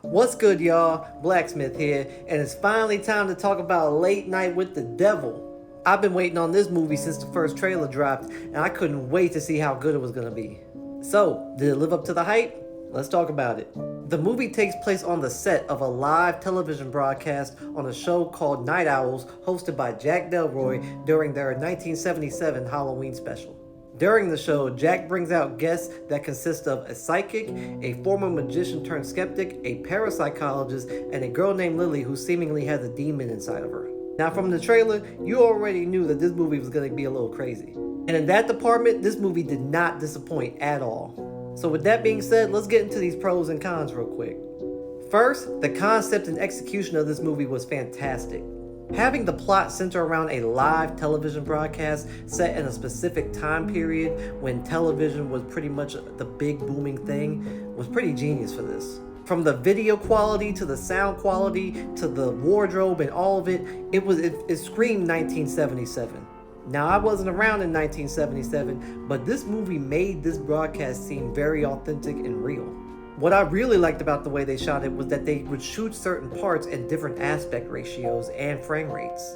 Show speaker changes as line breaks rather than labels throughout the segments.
What's good, y'all? Blacksmith here, and it's finally time to talk about Late Night with the Devil. I've been waiting on this movie since the first trailer dropped, and I couldn't wait to see how good it was gonna be. So, did it live up to the hype? Let's talk about it. The movie takes place on the set of a live television broadcast on a show called Night Owls, hosted by Jack Delroy during their 1977 Halloween special. During the show, Jack brings out guests that consist of a psychic, a former magician turned skeptic, a parapsychologist, and a girl named Lily who seemingly has a demon inside of her. Now, from the trailer, you already knew that this movie was going to be a little crazy. And in that department, this movie did not disappoint at all. So with that being said, let's get into these pros and cons real quick. First, the concept and execution of this movie was fantastic. Having the plot center around a live television broadcast set in a specific time period when television was pretty much the big booming thing was pretty genius for this. From the video quality to the sound quality to the wardrobe and all of it, it screamed 1977. Now, I wasn't around in 1977, but this movie made this broadcast seem very authentic and real. What I really liked about the way they shot it was that they would shoot certain parts in different aspect ratios and frame rates.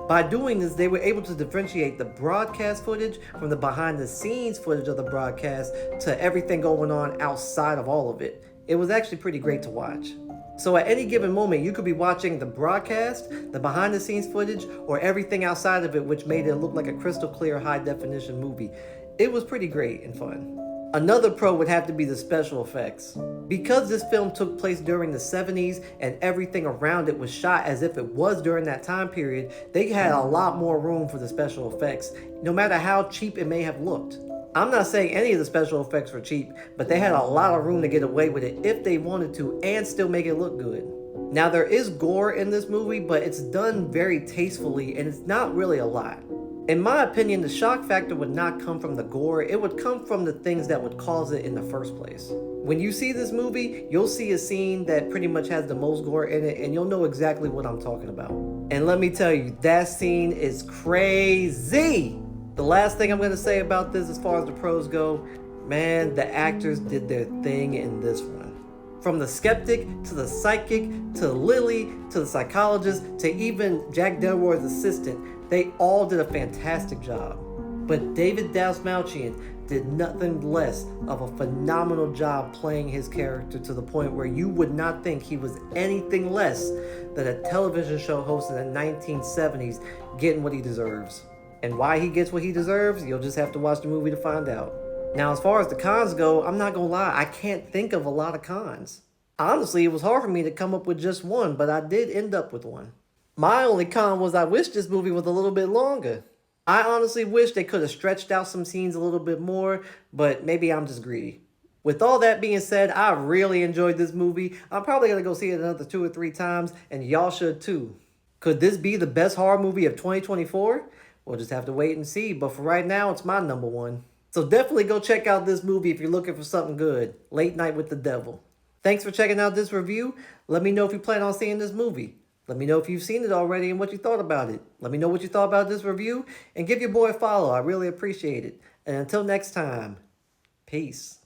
By doing this, they were able to differentiate the broadcast footage from the behind the scenes footage of the broadcast to everything going on outside of all of it. It was actually pretty great to watch. So at any given moment, you could be watching the broadcast, the behind the scenes footage, or everything outside of it, which made it look like a crystal clear high definition movie. It was pretty great and fun. Another pro would have to be the special effects. Because this film took place during the 70s and everything around it was shot as if it was during that time period, they had a lot more room for the special effects, no matter how cheap it may have looked. I'm not saying any of the special effects were cheap, but they had a lot of room to get away with it if they wanted to and still make it look good. Now, there is gore in this movie, but it's done very tastefully and it's not really a lot. In my opinion, the shock factor would not come from the gore, it would come from the things that would cause it in the first place. When you see this movie, you'll see a scene that pretty much has the most gore in it, and you'll know exactly what I'm talking about. And let me tell you, that scene is crazy! The last thing I'm going to say about this as far as the pros go, man, the actors did their thing in this one. From the skeptic, to the psychic, to Lily, to the psychologist, to even Jack Delroy's assistant, they all did a fantastic job. But David Dastmalchian did nothing less of a phenomenal job playing his character to the point where you would not think he was anything less than a television show host in the 1970s getting what he deserves. And why he gets what he deserves, you'll just have to watch the movie to find out. Now, as far as the cons go, I'm not gonna lie, I can't think of a lot of cons. Honestly, it was hard for me to come up with just one, but I did end up with one. My only con was I wish this movie was a little bit longer. I honestly wish they could have stretched out some scenes a little bit more, but maybe I'm just greedy. With all that being said, I really enjoyed this movie. I'm probably gonna go see it another 2 or 3 times, and y'all should too. Could this be the best horror movie of 2024? We'll just have to wait and see, but for right now, it's my number one. So definitely go check out this movie if you're looking for something good. Late Night with the Devil. Thanks for checking out this review. Let me know if you plan on seeing this movie. Let me know if you've seen it already and what you thought about it. Let me know what you thought about this review, and give your boy a follow. I really appreciate it. And until next time, peace.